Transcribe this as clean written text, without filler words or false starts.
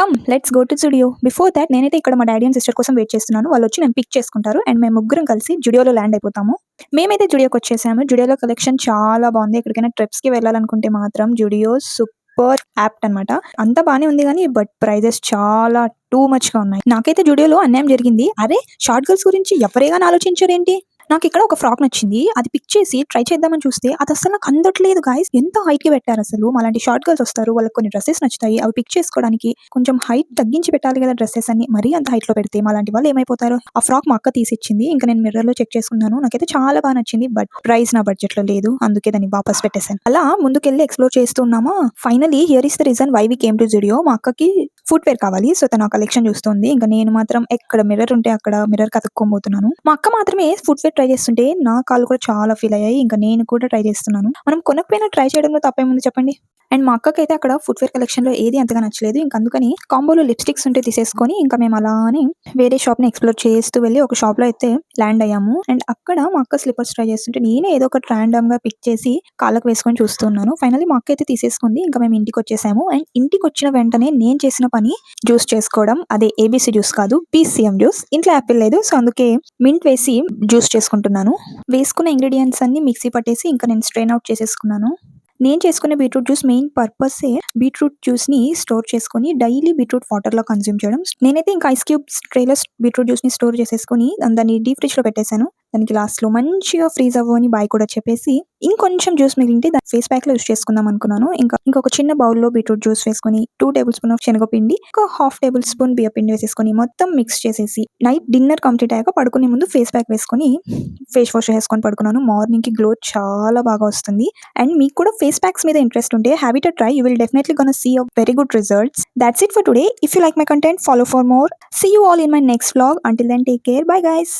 Come let's go to Zudio. Before that నేనైతే ఇక్కడ మా డాడీ అండ్ సిస్టర్ కోసం వెయిట్ చేస్తున్నాను. వాళ్ళు వచ్చి నన్ను పిక్ చేసుకుంటారు అండ్ మేము ముగ్గురం కలిసి జుడియోలో ల్యాండ్ అయిపోతాము. మేమైతే జుడియోకి వచ్చేసాము. జుడియోలో కలెక్షన్ చాలా బాగుంది. ఎక్కడికైనా ట్రిప్స్కి వెళ్ళాలనుకుంటే మాత్రం జుడియో సూపర్ యాప్ట్ అనమాట. అంతా బాగానే ఉంది కానీ బట్ ప్రైజెస్ చాలా టూ మచ్గా ఉన్నాయి. నాకైతే జుడియోలో అన్యాయం జరిగింది. అరే షార్ట్ గర్ల్స్ గురించి ఎవరేగా ఆలోచించారేంటి? నాకు ఇక్కడ ఒక ఫ్రాక్ నచ్చింది. అది పిక్ చేసి ట్రై చేద్దామని చూస్తే అది అసలు నాకు అందట్లేదు గాయ్స్. ఎంత హైట్ కి పెట్టారు అసలు. అలాంటి షార్ట్ గర్ల్స్ వస్తారు, వాళ్ళకి కొన్ని డ్రెస్సెస్ నచ్చుతాయి. అవి పిక్ చేసుకోవడానికి కొంచెం హైట్ తగ్గించి పెట్టాలి కదా డ్రెస్సెస్ అన్ని. మరీ అంత హైట్ లో పెడితే అలాంటి వాళ్ళు ఏమైపోతారు. ఆ ఫ్రాక్ మా అక్క తీసిచ్చింది. ఇంకా నేను మిర్రర్ లో చెక్ చేసుకున్నాను. నాకైతే చాలా బాగా నచ్చింది. బట్ ప్రైస్ నా బడ్జెట్ లో లేదు, అందుకే దాన్ని వాపస్ పెట్టేశాను. అలా ముందుకెళ్ళి ఎక్స్ప్లోర్ చేస్తున్నామా. Finally here is the reason why we came to Zudio. మా అక్కకి ఫుట్ వేర్ కావాలి. సో తన కలెక్షన్ చూస్తుంది. ఇంకా నేను మాత్రం ఎక్కడ మిర్రర్ ఉంటే అక్కడ మిర్రర్ కతుక్కోబోతున్నాను. మా అక్క మాత్రమే ఫుట్ వేర్ ట్రై చేస్తుంటే నా కాళ్ళు కూడా చాలా ఫీల్ అయ్యాయి. ఇంకా నేను కూడా ట్రై చేస్తున్నాను. మనం కొనకపోయినా ట్రై చేయడంలో తప్పేముంది చెప్పండి. అండ్ మా అక్కకి అయితే అక్కడ ఫుట్ వేర్ కలెక్షన్ లో ఏది అంతగా నచ్చలేదు. ఇంకా అందుకని కాంబోలో లిప్స్టిక్స్ ఉంటే తీసేసుకొని ఇంకా మేము అలానే వేరే షాప్ ని ఎక్స్ప్లోర్ చేస్తూ వెళ్ళి ఒక షాప్ లో అయితే ల్యాండ్ అయ్యాము. అండ్ అక్కడ మా అక్క స్లిప్పర్స్ ట్రై చేస్తుంటే నేనే ఏదో ఒకటి ర్యాండమ్ గా పిక్ చేసి కాళ్ళకు వేసుకొని చూస్తున్నాను. ఫైనల్లీ మా అక్క అయితే తీసేసుకుంది. ఇంకా మేము ఇంటికి వచ్చేసాము. అండ్ ఇంటికి వచ్చిన వెంటనే నేను చేసిన పని జ్యూస్ చేసుకోవడం. అదే ఏబీసీ జ్యూస్ కాదు, పీసీఎం జ్యూస్. ఇంట్లో యాపిల్ లేదు, సో అందుకే మింట్ వేసి జ్యూస్ చేసుకుంటున్నాను. వేసుకున్న ఇంగ్రీడియంట్స్ అన్ని మిక్సీ పట్టేసి ఇంకా నేను స్ట్రెయిన్ అవుట్ చేసేసుకున్నాను. నేను చేసుకునే బీట్రూట్ జ్యూస్ మెయిన్ పర్పసే బీట్రూట్ జ్యూస్ ని స్టోర్ చేసుకుని డైలీ బీట్రూట్ వాటర్ లో కన్జ్యూమ్ చేయడం. నేనైతే ఇంకా ఐస్ క్యూబ్స్ ట్రేలో బీట్రూట్ జ్యూస్ ని స్టోర్ చేసేసుకుని దాన్ని డీప్ ఫ్రిడ్జ్ లో పెట్టేశాను. దానికి లాస్ట్ లో మంచిగా ఫ్రీజ్ అవ్వని బాయ్ కూడా చెప్పేసి ఇంకొంచెం జ్యూస్ మిగిలింటే దాన్ని ఫేస్ ప్యాక్ లో యూస్ చేసుకుందాం అనుకున్నాను. ఇంకొక చిన్న బౌల్లో బీట్రూట్ జ్యూస్ వేసుకుని 2 టేబుల్ స్పూన్ ఆఫ్ శనగపిండి, ఒక 1/2 టేబుల్ స్పూన్ బియ్య పిండి వేసేసుకొని మొత్తం మిక్స్ చేసేసి నైట్ డిన్నర్ కంప్లీట్ అయ్యాక పడుకునే ముందు ఫేస్ ప్యాక్ వేసుకొని ఫేస్ వాష్ చేసుకొని పడుకున్నాను. మార్నింగ్ కి గ్లో చాలా బాగా వస్తుంది. అండ్ మీకు కూడా ఫేస్ ప్యాక్స్ మీద ఇంట్రెస్ట్ ఉంటే have it a try. You will definitely gonna see a very good results. That's it for today. If you like my content, follow for more. See you all in my next vlog. Until then, take care. Bye guys.